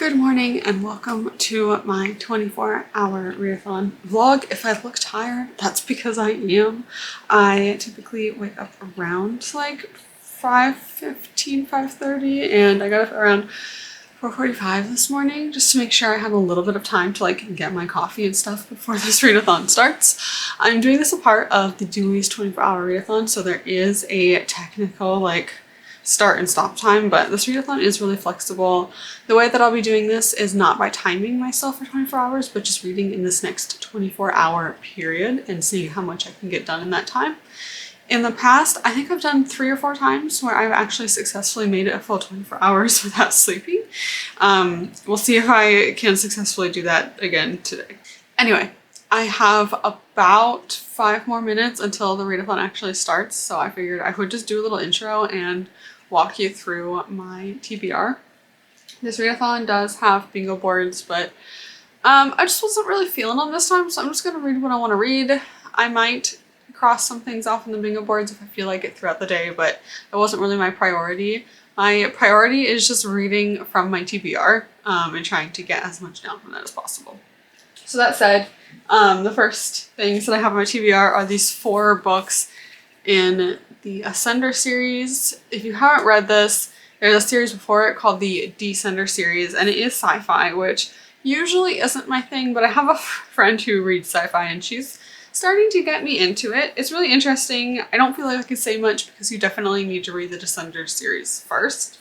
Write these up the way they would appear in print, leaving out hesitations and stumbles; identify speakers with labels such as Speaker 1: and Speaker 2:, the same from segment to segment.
Speaker 1: Good morning and welcome to my 24-hour readathon vlog. If I look tired, that's because I am. I typically wake up around like 5:15, 5:30, and I got up around 4:45 this morning just to make sure I had a little bit of time to like get my coffee and stuff before this readathon starts. I'm doing this a part of the Dewey's 24-hour readathon, so there is a technical like start and stop time, but this readathon is really flexible. The way that I'll be doing this is not by timing myself for 24 hours, but just reading in this next 24-hour period and seeing how much I can get done in that time. In the past, I think I've done 3 or 4 times where I've actually successfully made it a full 24 hours without sleeping. We'll see if I can successfully do that again today. Anyway, I have about 5 more minutes until the readathon actually starts, so I figured I would just do a little intro and walk you through my TBR. This readathon does have bingo boards, but I just wasn't really feeling them this time, so I'm just gonna read what I want to read. I might cross some things off in the bingo boards if I feel like it throughout the day, but it wasn't really my priority. My priority is just reading from my TBR and trying to get as much down from that as possible. So that said, the first things that I have on my TBR are these 4 books in the Ascender series. If you haven't read this, there's a series before it called the Descender series, and it is sci-fi, which usually isn't my thing, but I have a friend who reads sci-fi and she's starting to get me into it. It's really interesting. I don't feel like I can say much because you definitely need to read the Descender series first.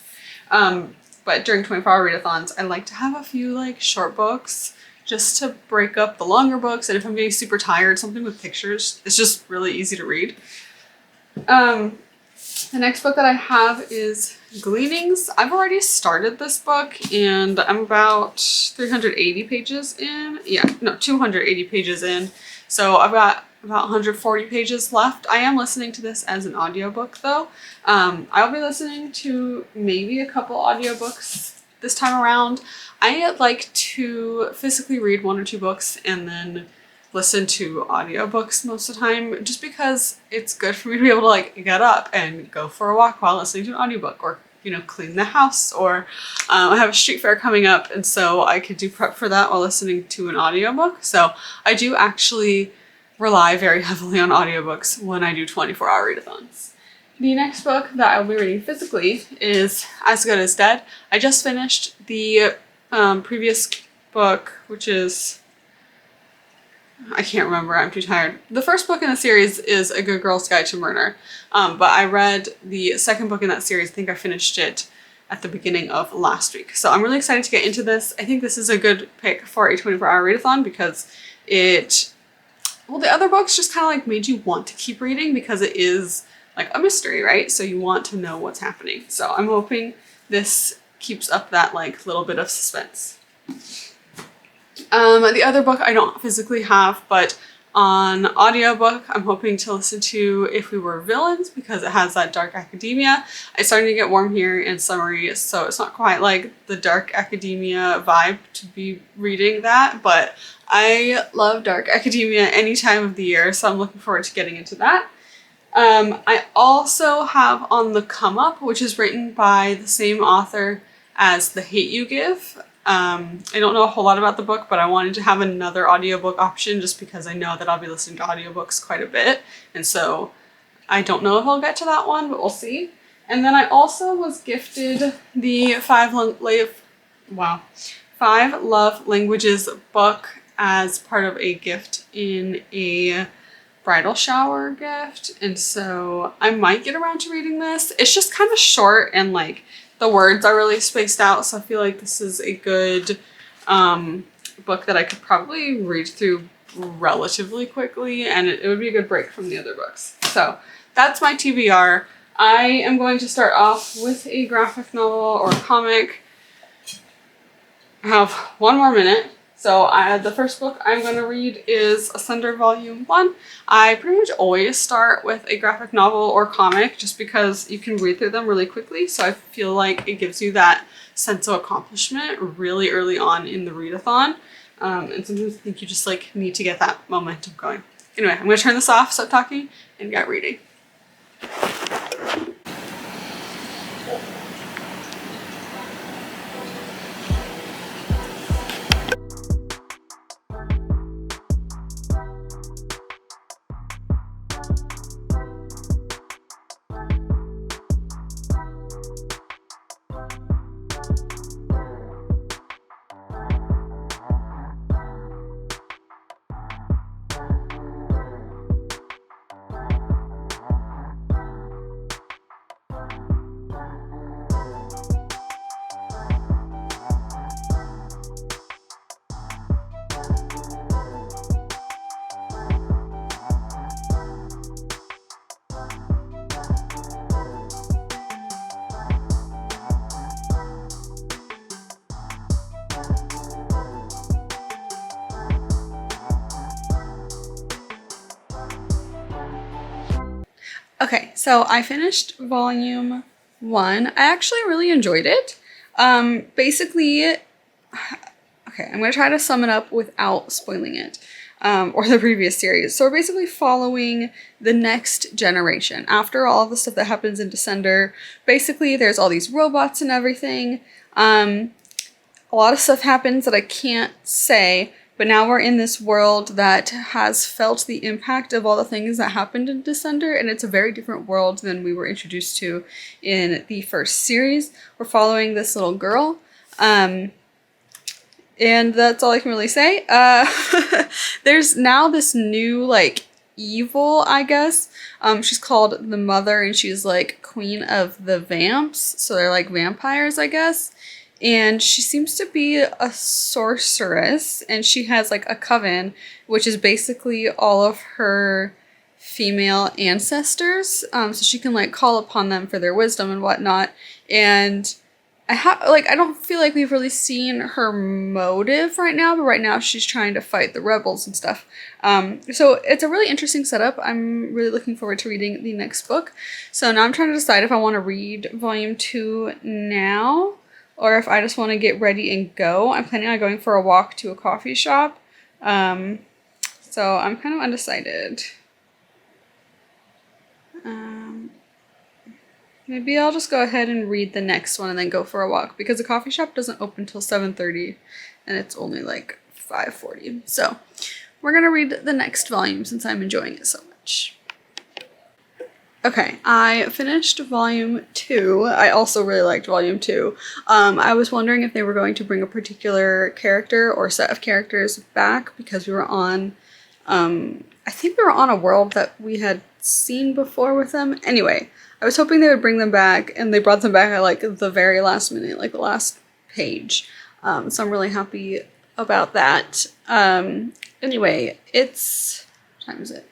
Speaker 1: But during 24-hour readathons, I like to have a few like short books just to break up the longer books, and if I'm getting super tired, something with pictures, it's just really easy to read. The next book that I have is Gleanings. I've already started this book and I'm about 380 pages in. 280 pages in. So I've got about 140 pages left. I am listening to this as an audiobook though. I'll be listening to maybe a couple audiobooks this time around. I like to physically read 1 or 2 books and then listen to audiobooks most of the time, just because it's good for me to be able to like get up and go for a walk while listening to an audiobook, or clean the house, or I have a street fair coming up, and so I could do prep for that while listening to an audiobook. So I do actually rely very heavily on audiobooks when I do 24-hour readathons. The next book that I'll be reading physically is As Good as Dead. I just finished the previous book, which is, I can't remember, I'm too tired. The first book in the series is A Good Girl's Guide to Murder, but I read the second book in that series. I think I finished it at the beginning of last week. So I'm really excited to get into this. I think this is a good pick for a 24-hour readathon because the other books just kind of like made you want to keep reading because it is like a mystery, right? So you want to know what's happening. So I'm hoping this keeps up that like little bit of suspense. The other book I don't physically have, but on audiobook, I'm hoping to listen to If We Were Villains because it has that dark academia. It's starting to get warm here in summery, so it's not quite like the dark academia vibe to be reading that, but I love dark academia any time of the year, so I'm looking forward to getting into that. I also have On the Come Up, which is written by the same author as The Hate U Give. I don't know a whole lot about the book, but I wanted to have another audiobook option just because I know that I'll be listening to audiobooks quite a bit. And so I don't know if I'll get to that one, but we'll see. And then I also was gifted the 5 Love Languages book as part of a gift in a bridal shower gift. And so I might get around to reading this. It's just kind of short and like the words are really spaced out, so I feel like this is a good book that I could probably read through relatively quickly, and it would be a good break from the other books. So that's my TBR. I am going to start off with a graphic novel or comic. I have 1 more minute. So the first book I'm going to read is Ascender Volume 1. I pretty much always start with a graphic novel or comic just because you can read through them really quickly. So I feel like it gives you that sense of accomplishment really early on in the readathon. And sometimes I think you just like need to get that momentum going. Anyway, I'm going to turn this off, stop talking, and get reading. Okay, so I finished volume 1. I actually really enjoyed it. Basically, okay, I'm going to try to sum it up without spoiling it, or the previous series. So we're basically following the next generation. After all the stuff that happens in Descender, basically there's all these robots and everything. A lot of stuff happens that I can't say, but now we're in this world that has felt the impact of all the things that happened in Descender, and it's a very different world than we were introduced to in the first series. We're following this little girl, and that's all I can really say. There's now this new, like, evil, I guess. She's called the Mother, and she's, like, queen of the vamps, so they're, like, vampires, I guess. And she seems to be a sorceress, and she has like a coven, which is basically all of her female ancestors. So she can like call upon them for their wisdom and whatnot. And I don't feel like we've really seen her motive right now, but right now she's trying to fight the rebels and stuff. So it's a really interesting setup. I'm really looking forward to reading the next book. So now I'm trying to decide if I want to read volume 2 now, or if I just want to get ready and go. I'm planning on going for a walk to a coffee shop. So I'm kind of undecided. Maybe I'll just go ahead and read the next one and then go for a walk, because the coffee shop doesn't open until 7:30 and it's only like 5:40. So we're going to read the next volume since I'm enjoying it so much. Okay, I finished volume 2. I also really liked volume 2. I was wondering if they were going to bring a particular character or set of characters back, because we were on, I think we were on a world that we had seen before with them. Anyway, I was hoping they would bring them back, and they brought them back at like the very last minute, like the last page. So I'm really happy about that. Anyway, what time is it?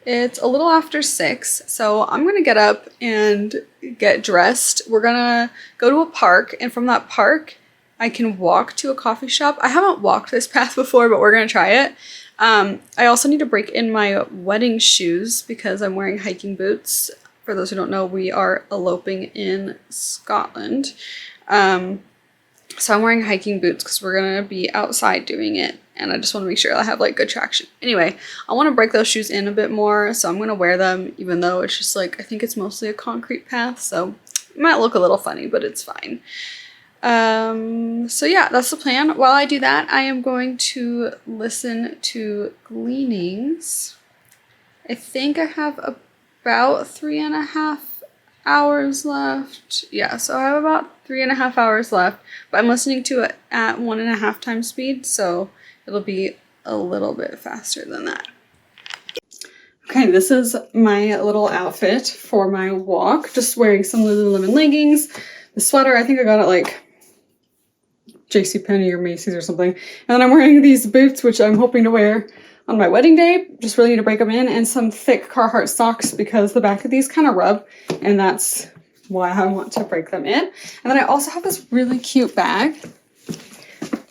Speaker 1: It's a little after 6, so I'm gonna get up and get dressed. We're gonna go to a park, and from that park, I can walk to a coffee shop. I haven't walked this path before, but we're gonna try it. I also need to break in my wedding shoes because I'm wearing hiking boots. For those who don't know, we are eloping in Scotland. So I'm wearing hiking boots because we're gonna be outside doing it, and I just want to make sure I have like good traction. Anyway, I want to break those shoes in a bit more, so I'm gonna wear them, even though it's just like, I think it's mostly a concrete path, so it might look a little funny, but it's fine. So yeah, that's the plan. While I do that, I am going to listen to Gleanings. I think I have about 3.5 hours left. Yeah, so I have about 3.5 hours left, but I'm listening to it at 1.5 times speed, so it'll be a little bit faster than that. Okay, this is my little outfit for my walk. Just wearing some Lululemon leggings. The sweater, I think I got it like JCPenney or Macy's or something. And then I'm wearing these boots, which I'm hoping to wear on my wedding day. Just really need to break them in, and some thick Carhartt socks because the back of these kind of rub, and that's why I want to break them in. And then I also have this really cute bag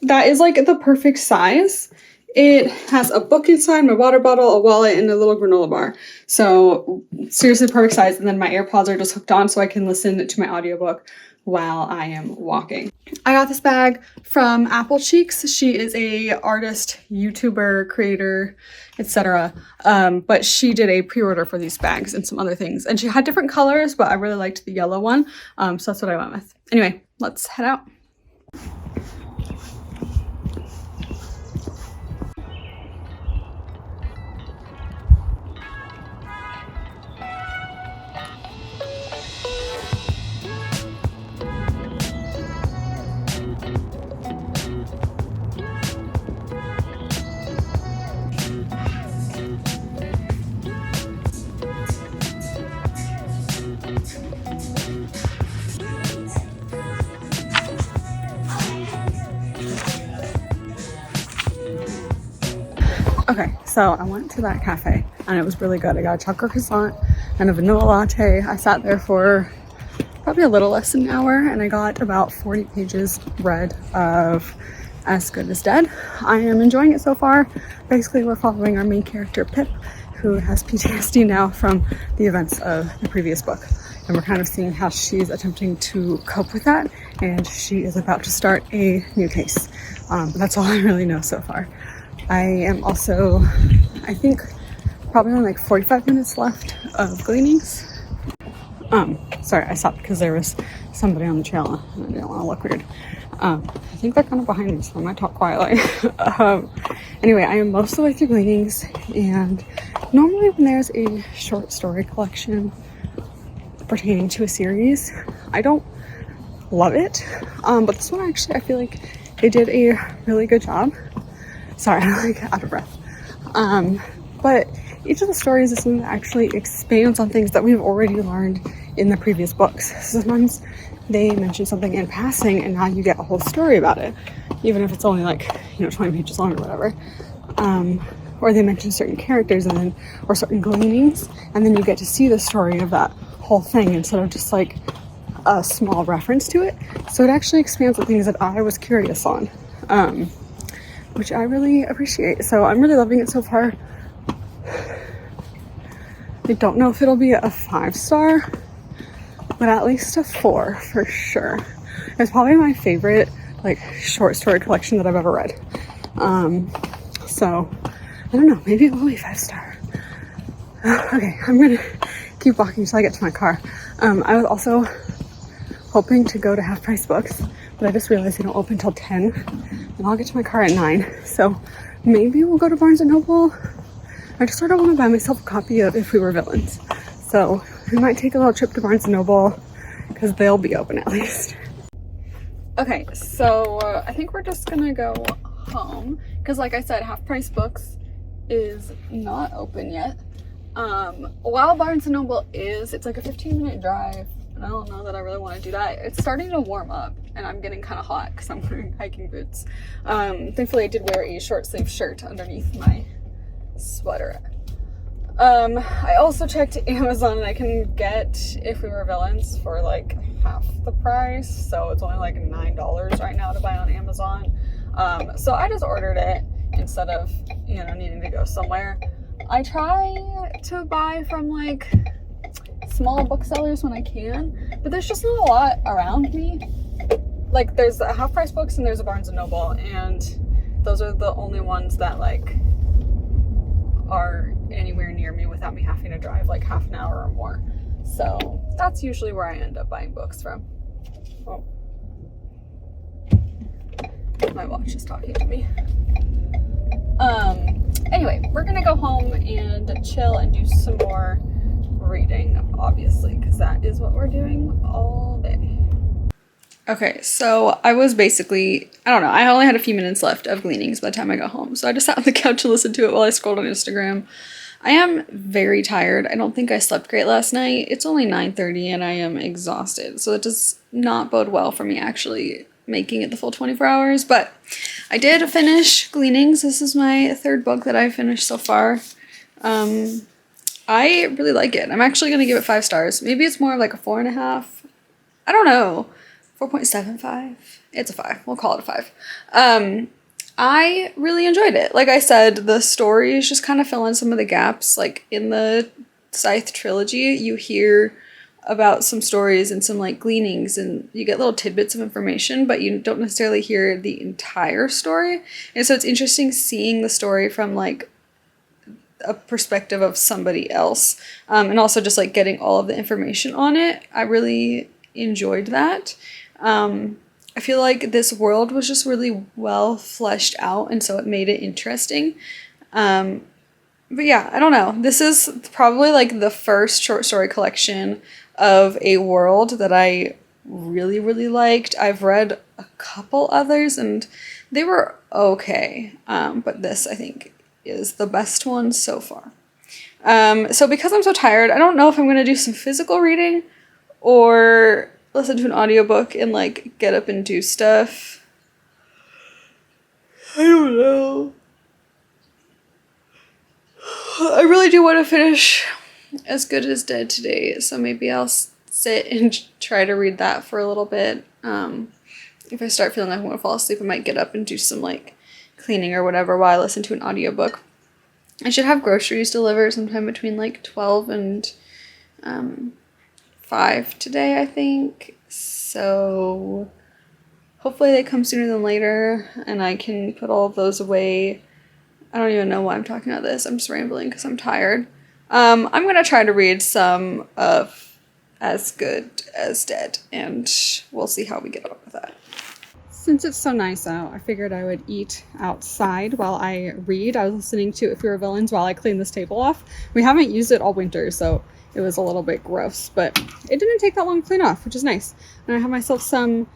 Speaker 1: that is like the perfect size. It has a book inside, my water bottle, a wallet, and a little granola bar. So seriously perfect size. And then my AirPods are just hooked on so I can listen to my audiobook while I am walking. I got this bag from Apple Cheeks. She is a artist, YouTuber, creator, etc. But she did a pre-order for these bags and some other things. And she had different colors, but I really liked the yellow one. So that's what I went with. Anyway, let's head out. Okay, so I went to that cafe and it was really good. I got a chocolate croissant and a vanilla latte. I sat there for probably a little less than an hour and I got about 40 pages read of As Good as Dead. I am enjoying it so far. Basically, we're following our main character, Pip, who has PTSD now from the events of the previous book. And we're kind of seeing how she's attempting to cope with that, and she is about to start a new case. That's all I really know so far. I am also, I think, probably only like 45 minutes left of Gleanings. Sorry, I stopped because there was somebody on the trail and I didn't want to look weird. I think they're kind of behind me, so I might talk quietly. Anyway, I am most of the way through Gleanings, and normally when there's a short story collection pertaining to a series, I don't love it. But this one actually, I feel like they did a really good job. Sorry, I'm like out of breath. But each of the stories is something that actually expands on things that we've already learned in the previous books. Sometimes they mention something in passing and now you get a whole story about it, even if it's only like, 20 pages long or whatever. Or they mention certain characters and then, or certain gleanings, and then you get to see the story of that whole thing instead of just like a small reference to it. So it actually expands the things that I was curious on, which I really appreciate. So I'm really loving it so far. I don't know if it'll be a 5-star, but at least a 4 for sure. It's probably my favorite like short story collection that I've ever read. So I don't know, maybe it will be 5-star. Okay, I'm gonna keep walking until I get to my car. I was also hoping to go to Half Price Books, but I just realized they don't open till 10 and I'll get to my car at 9. So maybe we'll go to Barnes & Noble. I just sort of want to buy myself a copy of If We Were Villains. So we might take a little trip to Barnes & Noble because they'll be open at least. Okay, so I think we're just gonna go home because like I said, Half Price Books is not open yet. While Barnes & Noble is, it's like a 15-minute drive, and I don't know that I really want to do that. It's starting to warm up and I'm getting kind of hot because I'm wearing hiking boots. Thankfully I did wear a short sleeve shirt underneath my sweater. I also checked Amazon and I can get If We Were Villains for like half the price, so it's only like $9 right now to buy on Amazon. So I just ordered it instead of needing to go somewhere. I try to buy from like small booksellers when I can, but there's just not a lot around me. Like there's a Half Price Books and there's a Barnes & Noble, and those are the only ones that like are anywhere near me without me having to drive like half an hour or more. So that's usually where I end up buying books from. Oh. My watch is talking to me. Anyway, we're gonna go home and chill and do some more reading, obviously, because that is what we're doing all day. Okay, so I was basically, I don't know, I only had a few minutes left of Gleanings by the time I got home, so I just sat on the couch to listen to it while I scrolled on Instagram. I am very tired. I don't think I slept great last night. It's only 9:30 and I am exhausted, so it does not bode well for me actually making it the full 24 hours, but I did finish Gleanings. This is my third book that I finished so far. I really like it. I'm actually going to give it 5 stars. Maybe it's more like a 4.5. I don't know. 4.75. It's a 5. We'll call it a 5. I really enjoyed it. Like I said, the stories just kind of fill in some of the gaps. Like in the Scythe trilogy, you hear about some stories and some like gleanings and you get little tidbits of information, but you don't necessarily hear the entire story. And so it's interesting seeing the story from like a perspective of somebody else, and also just like getting all of the information on it. I really enjoyed that. I feel like this world was just really well fleshed out, and so it made it interesting. But yeah, I don't know. This is probably like the first short story collection of a world that I really, really liked. I've read a couple others and they were okay. But this, I think, is the best one so far. So because I'm so tired, I don't know if I'm going to do some physical reading or listen to an audiobook and like get up and do stuff. I don't know. I really do want to finish As Good as Dead today, so maybe I'll sit and try to read that for a little bit. If I start feeling like I want to fall asleep, I might get up and do some like cleaning or whatever while I listen to an audiobook. I should have groceries delivered sometime between like 12 and 5 today, I think. So hopefully they come sooner than later and I can put all of those away. I don't even know why I'm talking about this. I'm just rambling because I'm tired. I'm going to try to read some of As Good as Dead, and we'll see how we get on with that. Since it's so nice out, I figured I would eat outside while I read. I was listening to If We Were Villains while I cleaned this table off. We haven't used it all winter, so it was a little bit gross, but it didn't take that long to clean off, which is nice. And I have myself some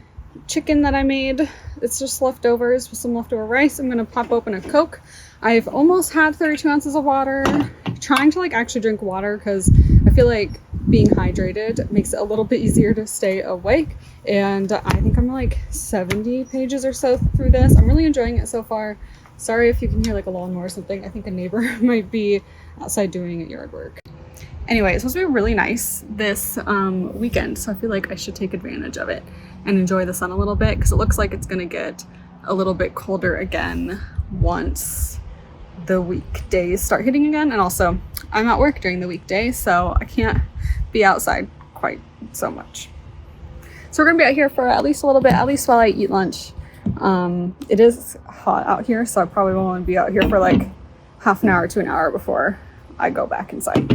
Speaker 1: chicken that I made. It's just leftovers with some leftover rice. I'm gonna pop open a Coke. I've almost had 32 ounces of water. I'm trying to like actually drink water because I feel like being hydrated makes it a little bit easier to stay awake. And I think I'm like 70 pages or so through this. I'm really enjoying it so far. Sorry if you can hear like a lawnmower or something. I think a neighbor might be outside doing yard work. Anyway, it's supposed to be really nice this weekend, so I feel like I should take advantage of it and enjoy the sun a little bit because it looks like it's gonna get a little bit colder again once the weekdays start hitting again. And also I'm at work during the weekdays, so I can't be outside quite so much. So we're gonna be out here for at least a little bit, at least while I eat lunch. It is hot out here, so I probably won't want to be out here for like half an hour to an hour before I go back inside.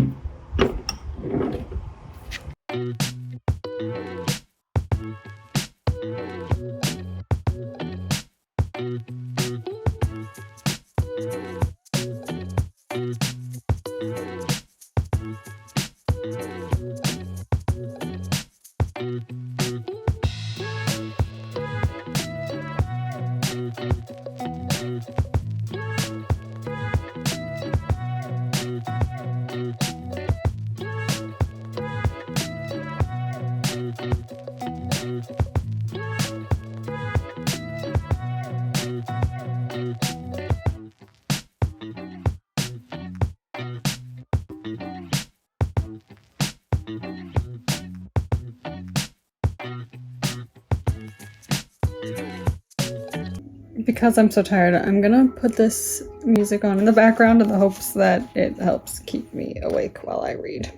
Speaker 1: Because I'm so tired, I'm gonna put this music on in the background in the hopes that it helps keep me awake while I read.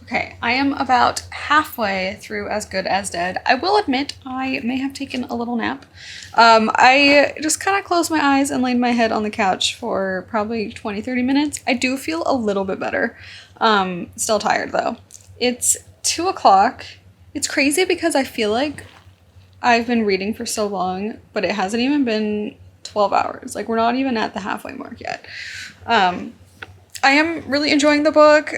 Speaker 1: Okay, I am about halfway through As Good as Dead. I will admit I may have taken a little nap. I just kind of closed my eyes and laid my head on the couch for probably 20-30 minutes. I do feel a little bit better. Still tired though. It's 2 o'clock. It's crazy because I feel like I've been reading for so long, but it hasn't even been 12 hours. Like we're not even at the halfway mark yet. I am really enjoying the book.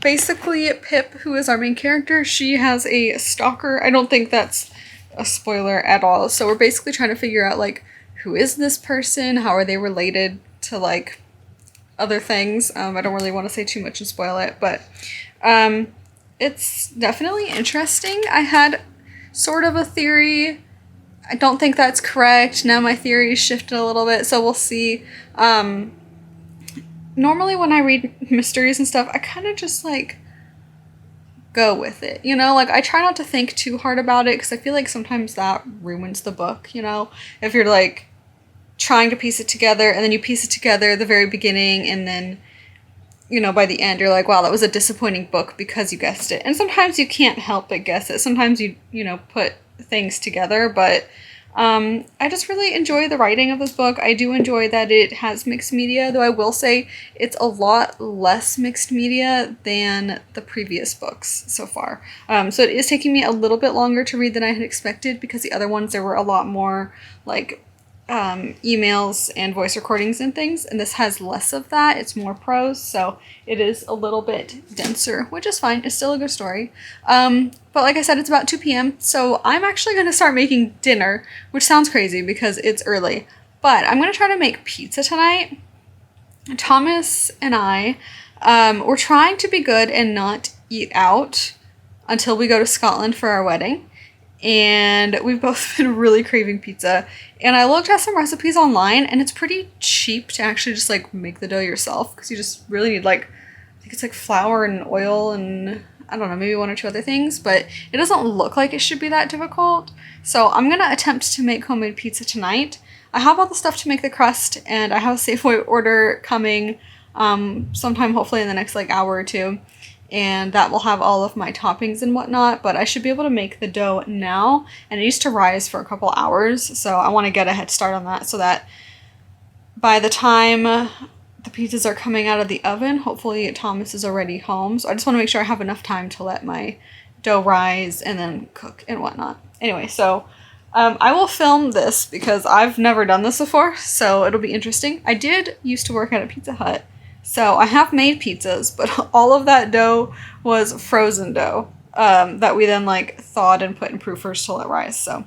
Speaker 1: Basically Pip, who is our main character, she has a stalker. I don't think that's a spoiler at all. So we're basically trying to figure out like, who is this person? How are they related to like other things? I don't really want to say too much and spoil it, but it's definitely interesting. I had sort of a theory. I don't think that's correct. Now my theory shifted a little bit, so we'll see. Normally when I read mysteries and stuff, I kind of just like go with it, you know? Like I try not to think too hard about it because I feel like sometimes that ruins the book, you know? If you're like trying to piece it together and then you piece it together at the very beginning and then, you know, by the end you're like, wow, that was a disappointing book because you guessed it. And sometimes you can't help but guess it. Sometimes you know, put things together, but I just really enjoy the writing of this book. I do enjoy that it has mixed media, though I will say it's a lot less mixed media than the previous books so far. So it is taking me a little bit longer to read than I had expected because the other ones there were a lot more like emails and voice recordings and things, and this has less of that. It's more prose, so it is a little bit denser, which is fine. It's still a good story. But like I said, it's about 2 p.m. so I'm actually going to start making dinner, which sounds crazy because it's early, but I'm going to try to make pizza tonight. Thomas and I, we're trying to be good and not eat out until we go to Scotland for our wedding. And we've both been really craving pizza. And I looked at some recipes online and it's pretty cheap to actually just like make the dough yourself because you just really need like, I think it's like flour and oil and
Speaker 2: I don't know, maybe 1 or 2 other things, but it doesn't look like it should be that difficult. So I'm gonna attempt to make homemade pizza tonight. I have all the stuff to make the crust, and I have a Safeway order coming sometime hopefully in the next like hour or two, and that will have all of my toppings and whatnot, but I should be able to make the dough now, and it needs to rise for a couple hours, so I want to get a head start on that so that by the time the pizzas are coming out of the oven, hopefully Thomas is already home. So I just want to make sure I have enough time to let my dough rise and then cook and whatnot. Anyway, so I will film this because I've never done this before, so it'll be interesting. I did used to work at a Pizza Hut, so I have made pizzas, but all of that dough was frozen dough that we then like thawed and put in proofers to let rise. So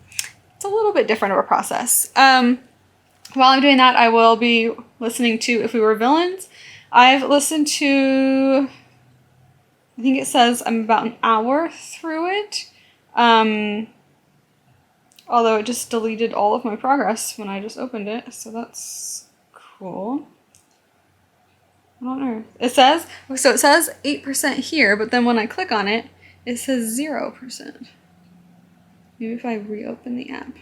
Speaker 2: it's a little bit different of a process. While I'm doing that, I will be listening to If We Were Villains. I've listened to, I think it says I'm about an hour through it. Although it just deleted all of my progress when I just opened it, so that's cool. I don't know. It says 8% here, but then when I click on it, it says 0%. Maybe if I reopen the app.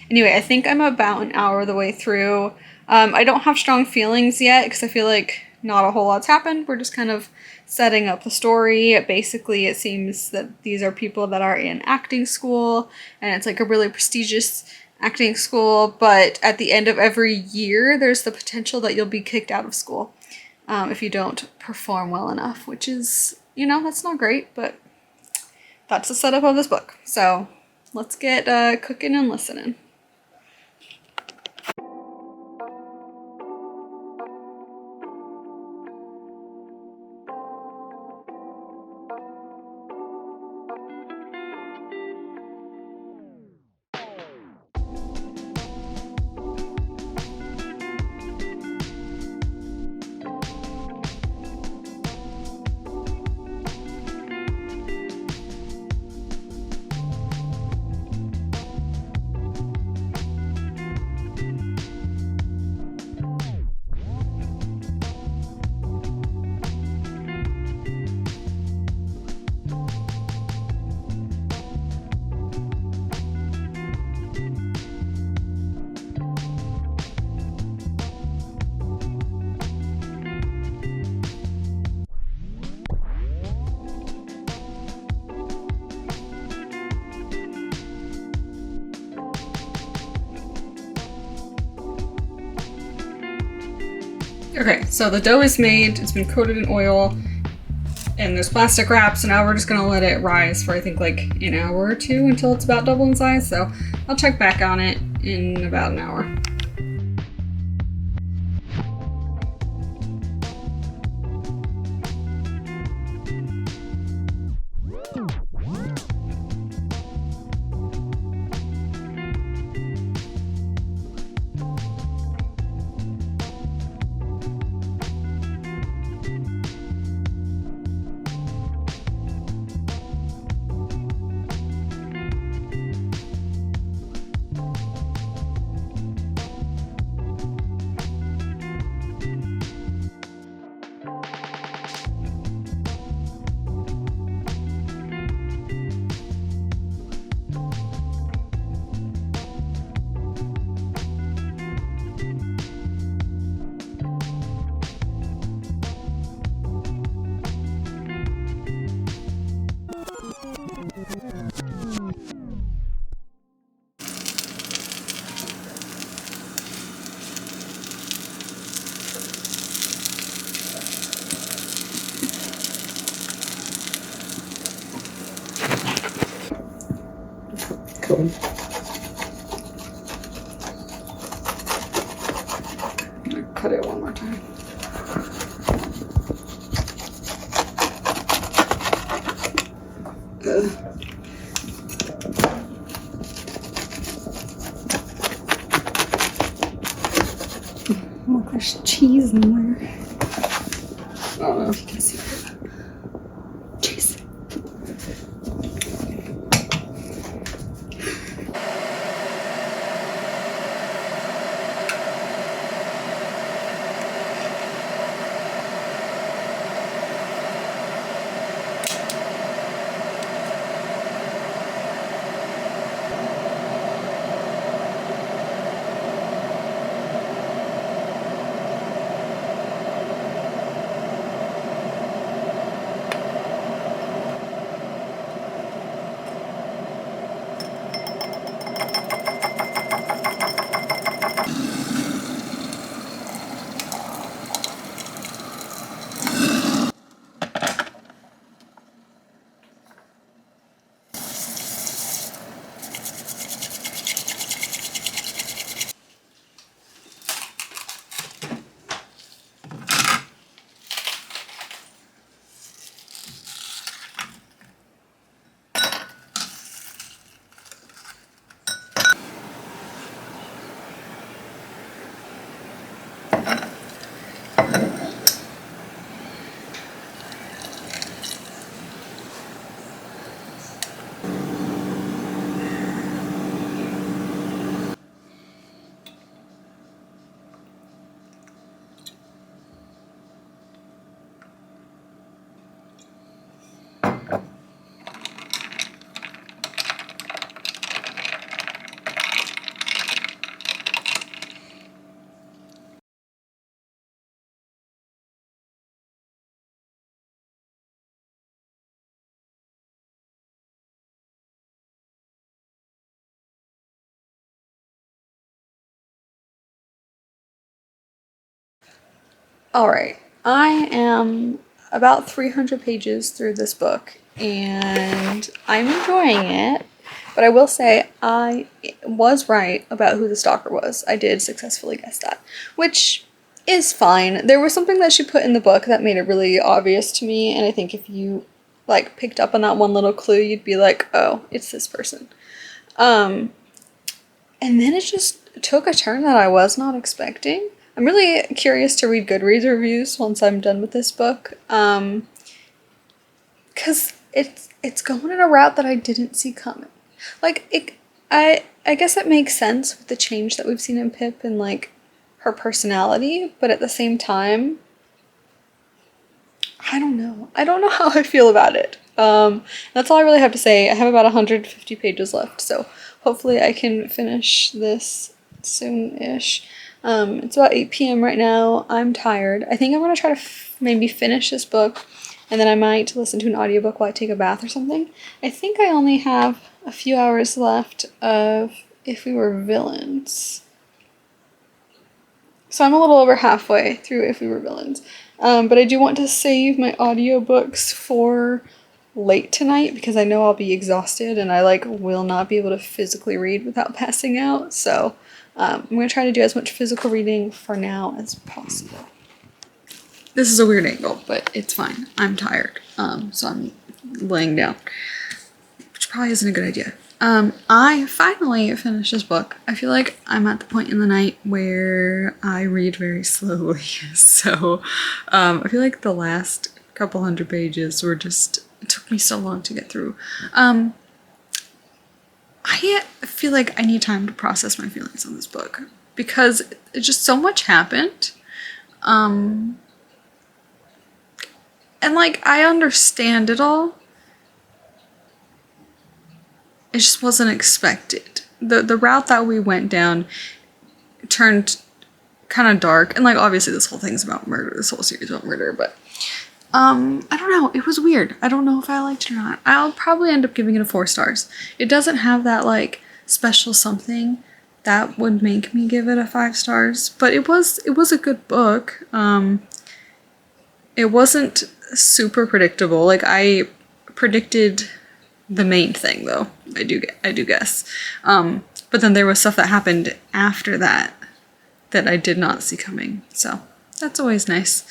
Speaker 2: Anyway, I think I'm about an hour of the way through. I don't have strong feelings yet because I feel like not a whole lot's happened. We're just kind of setting up the story. Basically, it seems that these are people that are in acting school, and it's like a really prestigious acting school, but at the end of every year, there's the potential that you'll be kicked out of school if you don't perform well enough, which is, you know, that's not great, but that's the setup of this book. So let's get cooking and listening. Okay, so the dough is made, it's been coated in oil, and there's plastic wrap, so now we're just gonna let it rise for I think like an hour or two until it's about double in size, so I'll check back on it in about an hour. Cool. Cut it one more time. Look, there's cheese in there. I don't know if you can see it. Cheese. All right, I am about 300 pages through this book and I'm enjoying it. But I will say I was right about who the stalker was. I did successfully guess that, which is fine. There was something that she put in the book that made it really obvious to me, and I think if you like picked up on that one little clue, you'd be like, oh, it's this person. And then it just took a turn that I was not expecting. I'm really curious to read Goodreads reviews once I'm done with this book. Because it's going in a route that I didn't see coming. Like, I guess it makes sense with the change that we've seen in Pip and, like, her personality, but at the same time, I don't know. I don't know how I feel about it. That's all I really have to say. I have about 150 pages left, so hopefully I can finish this soon-ish. It's about 8 p.m. right now. I'm tired. I think I'm going to try to maybe finish this book, and then I might listen to an audiobook while I take a bath or something. I think I only have a few hours left of If We Were Villains. So I'm a little over halfway through If We Were Villains. But I do want to save my audiobooks for late tonight because I know I'll be exhausted and I will not be able to physically read without passing out. So I'm going to try to do as much physical reading for now as possible. This is a weird angle, but it's fine. I'm tired, so I'm laying down, which probably isn't a good idea. I finally finished this book. I feel like I'm at the point in the night where I read very slowly, so I feel like the last couple hundred pages were just, it took me so long to get through. I feel like I need time to process my feelings on this book because just so much happened. And like, I understand it all. It just wasn't expected. The route that we went down turned kind of dark. And like, obviously this whole thing's about murder. This whole series is about murder, but I don't know. It was weird. I don't know if I liked it or not. I'll probably end up giving it a 4 stars. It doesn't have that like special something that would make me give it a 5 stars, but it was a good book. It wasn't super predictable. Like, I predicted the main thing though. I do guess. But then there was stuff that happened after that that I did not see coming. So that's always nice.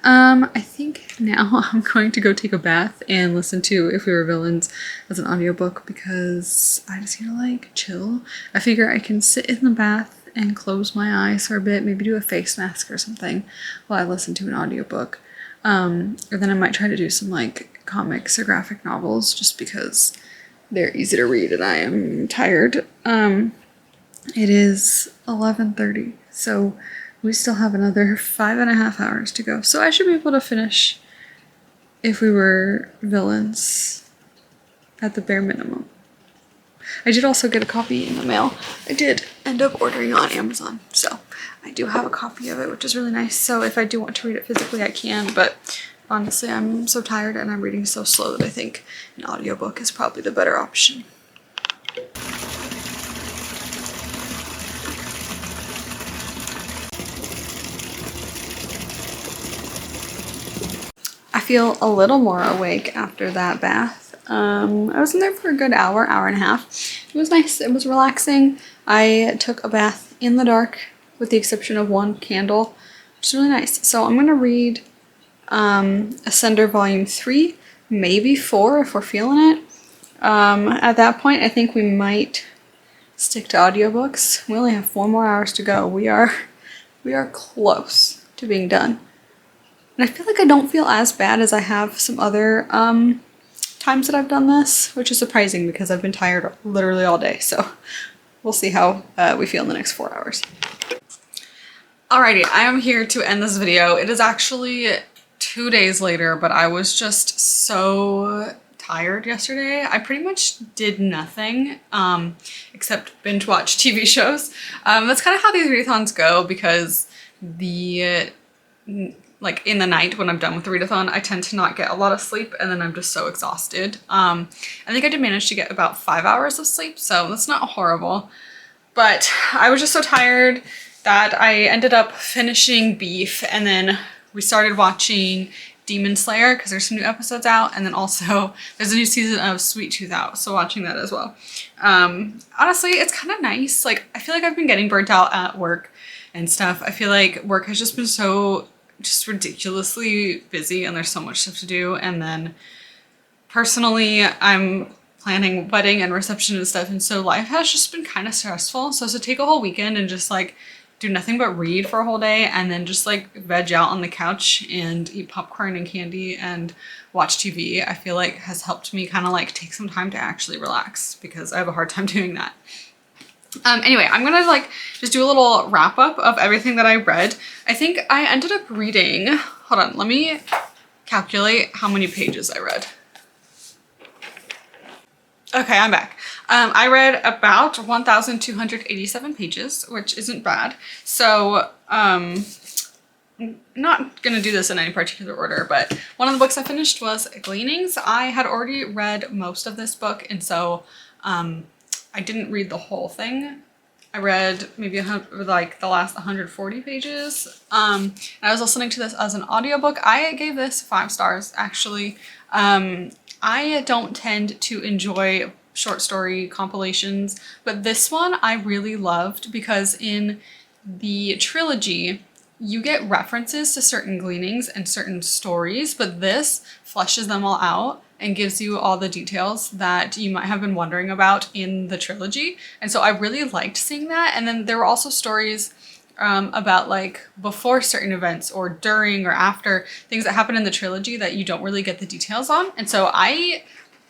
Speaker 2: I think now I'm going to go take a bath and listen to If We Were Villains as an audiobook because I just need to like chill. I figure I can sit in the bath and close my eyes for a bit, maybe do a face mask or something while I listen to an audiobook. Or then I might try to do some like comics or graphic novels just because they're easy to read and I am tired. It is 11:30, so we still have another 5.5 hours to go. So I should be able to finish If We Were Villains at the bare minimum. I did also get a copy in the mail. I did end up ordering on Amazon, so I do have a copy of it, which is really nice. So if I do want to read it physically, I can, but honestly, I'm so tired and I'm reading so slow that I think an audiobook is probably the better option. I feel a little more awake after that bath. I was in there for a good hour and a half. It was nice. It was relaxing. I took a bath in the dark with the exception of one candle, which is really nice. So I'm going to read Ascender Volume 3, maybe 4 if we're feeling it. At that point, I think we might stick to audiobooks. We only have 4 more hours to go. We are close to being done. And I feel like I don't feel as bad as I have some other times that I've done this, which is surprising because I've been tired literally all day. So we'll see how we feel in the next 4 hours. Alrighty, I am here to end this video. It is actually 2 days later, but I was just so tired yesterday. I pretty much did nothing except binge watch TV shows. That's kind of how these readathons go because like in the night when I'm done with the readathon, I tend to not get a lot of sleep and then I'm just so exhausted. I think I did manage to get about 5 hours of sleep, so that's not horrible. But I was just so tired that I ended up finishing Beef and then
Speaker 1: we started watching Demon Slayer because there's some new episodes out, and then also there's a new season of Sweet Tooth out, so watching that as well. Honestly, it's kind of nice. Like, I feel like I've been getting burnt out at work and stuff. I feel like work has just been so just ridiculously busy, and there's so much stuff to do. And then personally, I'm planning wedding and reception and stuff, and so life has just been kind of stressful. So to take a whole weekend and just like do nothing but read for a whole day and then just like veg out on the couch and eat popcorn and candy and watch TV, I feel like has helped me kind of like take some time to actually relax, because I have a hard time doing that. Anyway, I'm gonna like just do a little wrap up of everything that I read. I think I ended up reading, hold on, let me calculate how many pages I read. Okay, I'm back. I read about 1,287 pages, which isn't bad. So, I'm not gonna do this in any particular order, but one of the books I finished was Gleanings. I had already read most of this book, and so I didn't read the whole thing. I read maybe like the last 140 pages. And I was listening to this as an audiobook. I gave this 5 stars, actually. I don't tend to enjoy short story compilations, but this one I really loved because in the trilogy, you get references to certain gleanings and certain stories, but this fleshes them all out and gives you all the details that you might have been wondering about in the trilogy. And so I really liked seeing that. And then there were also stories about like before certain events or during or after things that happen in the trilogy that you don't really get the details on. And so I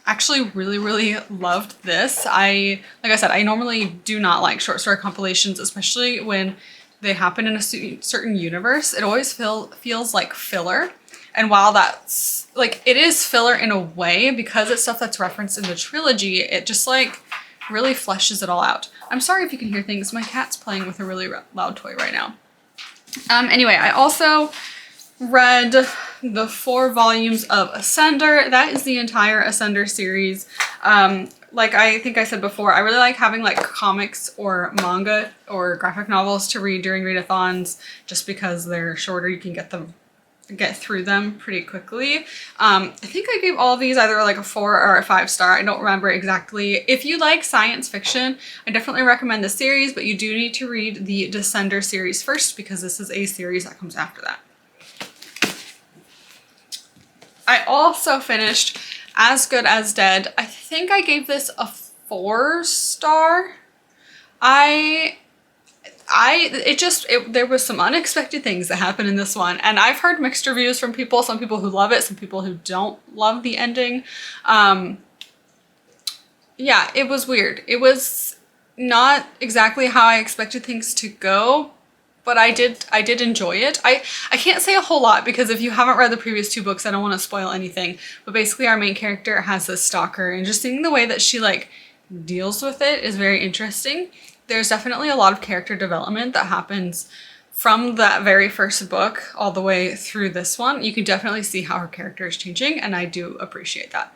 Speaker 1: actually really loved this. Like I said, I normally do not like short story compilations, especially when they happen in a certain universe. It always feels like filler. And while that's like, it is filler in a way because it's stuff that's referenced in the trilogy, it just like really fleshes it all out. I'm sorry if you can hear things. My cat's playing with a really loud toy right now. Anyway, I also read the 4 volumes of Ascender. That is the entire Ascender series. Like I think I said before, I really like having like comics or manga or graphic novels to read during readathons just because they're shorter. You can get through them pretty quickly. I think I gave all of these either like a 4 or a 5 star. I don't remember exactly. If you like science fiction, I definitely recommend this series, but you do need to read the Descender series first because this is a series that comes after that. I also finished As Good as Dead. I think I gave this a 4 star. There was some unexpected things that happened in this one, and I've heard mixed reviews from people, some people who love it, some people who don't love the ending. Yeah, it was weird. It was not exactly how I expected things to go, but I did enjoy it. I can't say a whole lot because if you haven't read the previous 2 books, I don't want to spoil anything, but basically our main character has this stalker, and just seeing the way that she like deals with it is very interesting. There's definitely a lot of character development that happens from that very first book all the way through this one. You can definitely see how her character is changing, and I do appreciate that.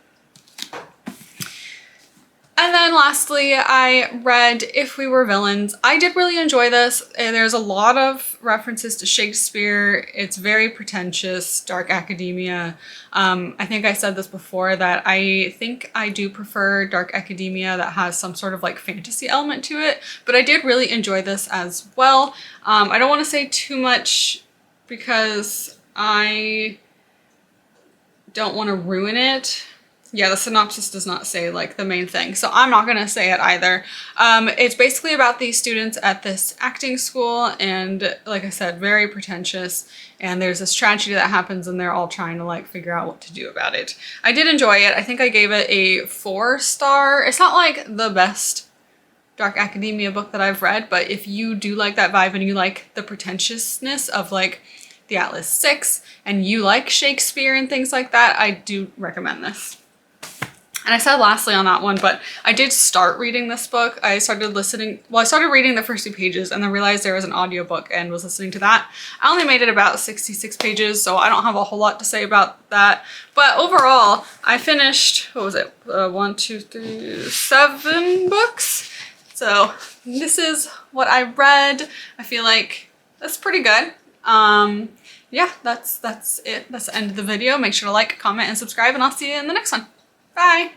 Speaker 1: And then lastly, I read If We Were Villains. I did really enjoy this. There's a lot of references to Shakespeare. It's very pretentious, dark academia. I think I said this before that I think I do prefer dark academia that has some sort of like fantasy element to it, but I did really enjoy this as well. I don't want to say too much because I don't want to ruin it. Yeah, the synopsis does not say like the main thing, so I'm not gonna say it either. It's basically about these students at this acting school, and like I said, very pretentious, and there's this tragedy that happens and they're all trying to like figure out what to do about it. I did enjoy it. I think I gave it a 4 star. It's not like the best dark academia book that I've read, but if you do like that vibe and you like the pretentiousness of like the Atlas Six and you like Shakespeare and things like that, I do recommend this. And I said lastly on that one, but I did start reading this book. I started reading the first 2 pages and then realized there was an audiobook and was listening to that. I only made it about 66 pages, so I don't have a whole lot to say about that. But overall, I finished, what was it? 1, 2, 3, 7 books. So this is what I read. I feel like that's pretty good. Yeah, that's it. That's the end of the video. Make sure to like, comment, and subscribe, and I'll see you in the next one. Bye!